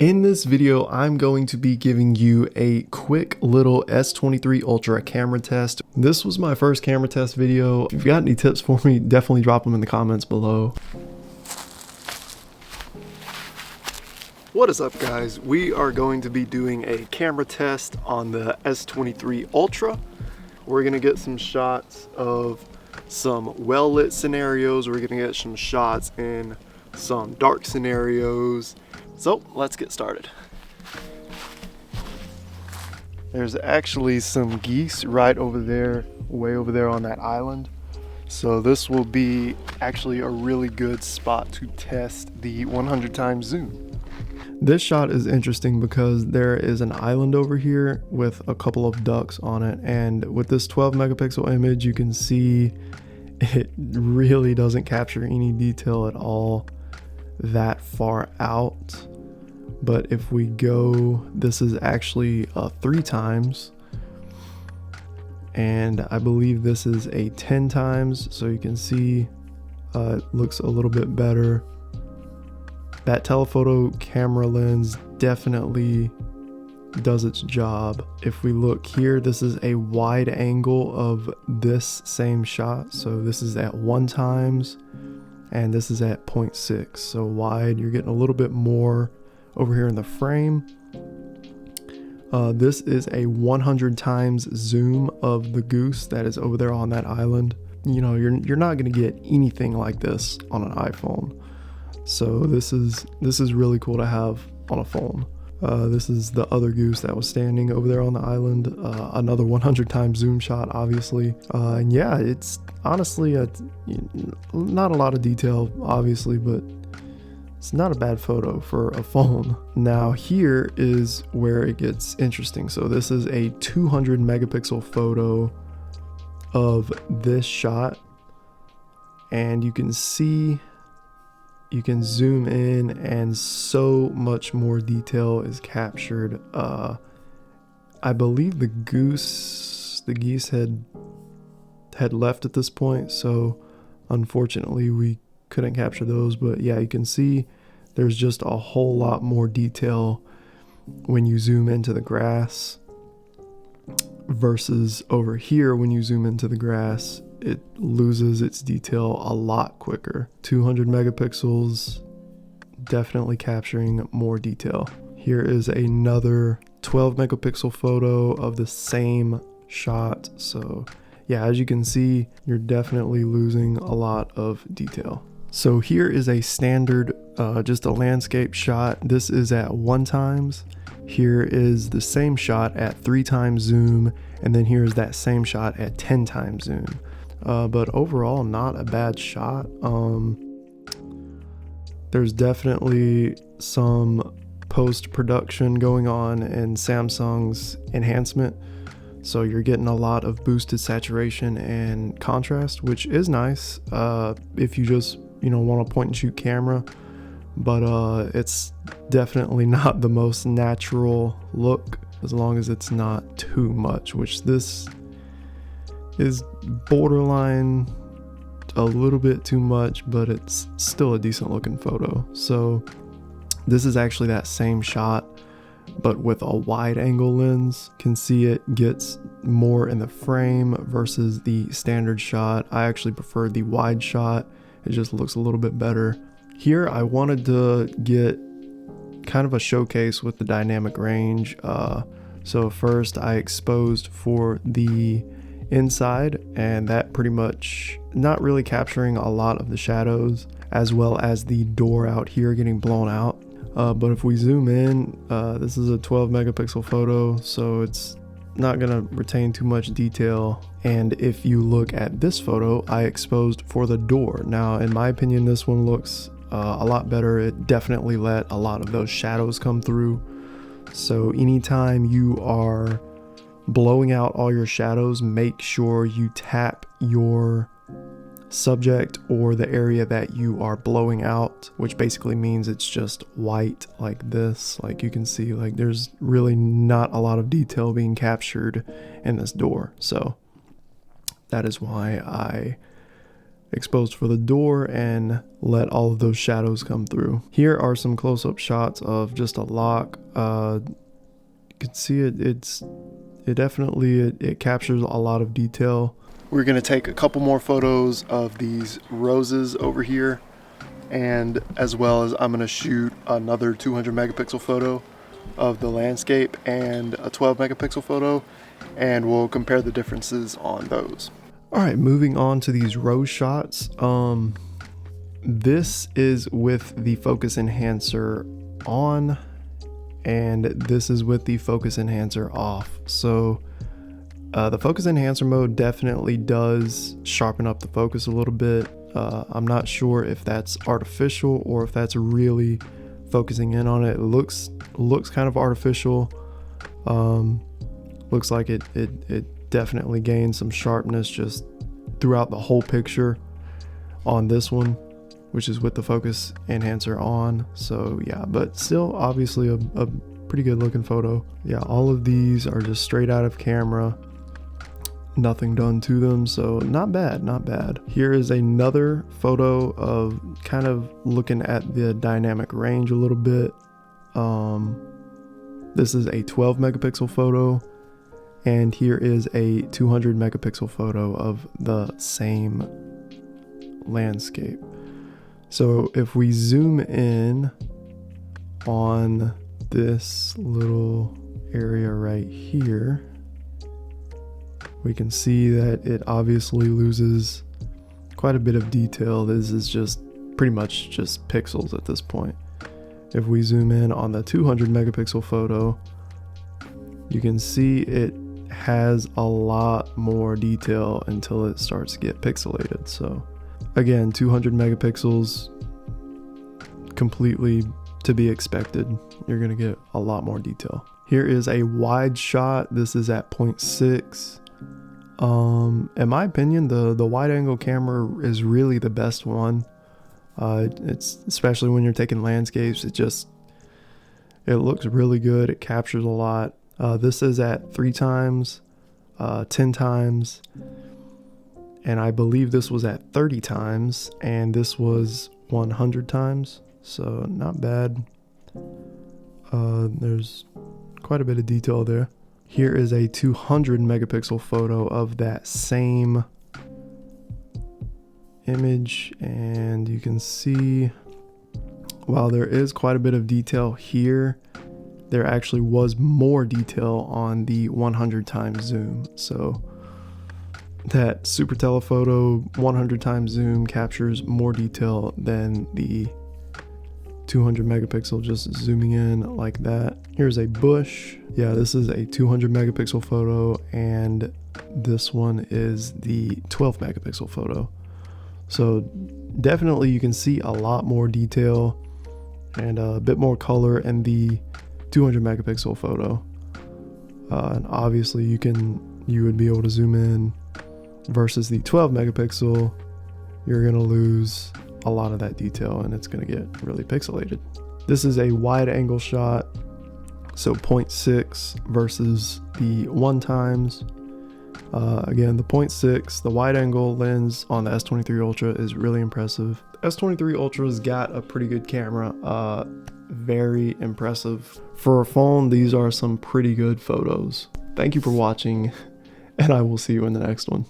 In this video, I'm going to be giving you a quick little S23 Ultra camera test. This was my first camera test video. If you've got any tips for me, definitely drop them in the comments below. What is up, guys? We are going to be doing a camera test on the S23 Ultra. We're gonna get some shots of some well-lit scenarios. We're gonna get some shots in some dark scenarios. So let's get started. There's actually some geese right over there, way over there on that island. So this will be actually a really good spot to test the 100 times zoom. This shot is interesting because there is an island over here with a couple of ducks on it, and with this 12 megapixel image you can see it really doesn't capture any detail at all that far out. But if we go, this is actually 3 times, and I believe this is a 10 times, so you can see it looks a little bit better. That telephoto camera lens definitely does its job. If we look here, this is a wide angle of this same shot. So this is at 1 times and this is at 0.6. So wide, you're getting a little bit more over here in the frame. This is a 100 times zoom of the goose that is over there on that island. You know, you're not gonna get anything like this on an iPhone. So this is really cool to have on a phone. This is the other goose that was standing over there on the island. Another 100 times zoom shot, obviously. And yeah, it's honestly not a lot of detail, obviously, but it's not a bad photo for a phone. Now here is where it gets interesting. So this is a 200 megapixel photo of this shot, and you can see, you can zoom in and so much more detail is captured. I believe the geese had left at this point, so unfortunately we couldn't capture those. But yeah, you can see there's just a whole lot more detail when you zoom into the grass versus over here. When you zoom into the grass, it loses its detail a lot quicker. 200 megapixels, definitely capturing more detail. Here is another 12 megapixel photo of the same shot. So yeah, as you can see, you're definitely losing a lot of detail. So here is a standard, just a landscape shot. This is at 1 times. Here is the same shot at 3 times zoom, and then here's that same shot at 10 times zoom. But overall, not a bad shot. There's definitely some post-production going on in Samsung's enhancement. So you're getting a lot of boosted saturation and contrast, which is nice if you just, want a point and shoot camera. But it's definitely not the most natural look, as long as it's not too much, which this is borderline a little bit too much, but it's still a decent looking photo. So this is actually that same shot, but with a wide angle lens. Can see it gets more in the frame versus the standard shot. I actually prefer the wide shot. It just looks a little bit better. Here I wanted to get kind of a showcase with the dynamic range. So first I exposed for the inside, and that pretty much not really capturing a lot of the shadows, as well as the door out here getting blown out. But if we zoom in, this is a 12 megapixel photo, so it's not gonna retain too much detail. And if you look at this photo, I exposed for the door. Now in my opinion, this one looks a lot better. It definitely let a lot of those shadows come through. So anytime you are blowing out all your shadows, make sure you tap your subject or the area that you are blowing out, which basically means it's just white like this. Like you can see, like there's really not a lot of detail being captured in this door. So that is why I exposed for the door and let all of those shadows come through. Here are some close-up shots of just a lock. You can see it definitely captures a lot of detail. We're gonna take a couple more photos of these roses over here, and as well as I'm gonna shoot another 200 megapixel photo of the landscape and a 12 megapixel photo, and we'll compare the differences on those. All right, moving on to these rose shots. This is with the focus enhancer on, and this is with the focus enhancer off. So the focus enhancer mode definitely does sharpen up the focus a little bit. I'm not sure if that's artificial or if that's really focusing in on it. It looks kind of artificial. Looks like it definitely gains some sharpness just throughout the whole picture on this one, which is with the focus enhancer on. So yeah, but still obviously a pretty good looking photo. Yeah, all of these are just straight out of camera, nothing done to them, so not bad. Here is another photo of kind of looking at the dynamic range a little bit. This is a 12 megapixel photo, and here is a 200 megapixel photo of the same landscape. So if we zoom in on this little area right here, we can see that it obviously loses quite a bit of detail. This is just pretty much just pixels at this point. If we zoom in on the 200 megapixel photo, you can see it has a lot more detail until it starts to get pixelated. So again, 200 megapixels, completely to be expected. You're gonna get a lot more detail. Here is a wide shot. This is at 0.6. In my opinion, the wide angle camera is really the best one. It's especially when you're taking landscapes, it looks really good. It captures a lot. This is at 3 times, 10 times, and I believe this was at 30 times, and this was 100 times. So not bad. There's quite a bit of detail there. Here is a 200 megapixel photo of that same image, and you can see while there is quite a bit of detail here, there actually was more detail on the 100 times zoom. So that super telephoto 100 times zoom captures more detail than the 200 megapixel just zooming in like that. Here's a bush. Yeah, this is a 200 megapixel photo, and this one is the 12 megapixel photo. So definitely you can see a lot more detail and a bit more color in the 200 megapixel photo. And obviously you would be able to zoom in versus the 12 megapixel. You're gonna lose a lot of that detail and it's gonna get really pixelated. This is a wide angle shot, so 0.6 versus the 1 times. Again, the 0.6, the wide angle lens on the S23 Ultra is really impressive. The S23 Ultra's got a pretty good camera, very impressive. For a phone, these are some pretty good photos. Thank you for watching, and I will see you in the next one.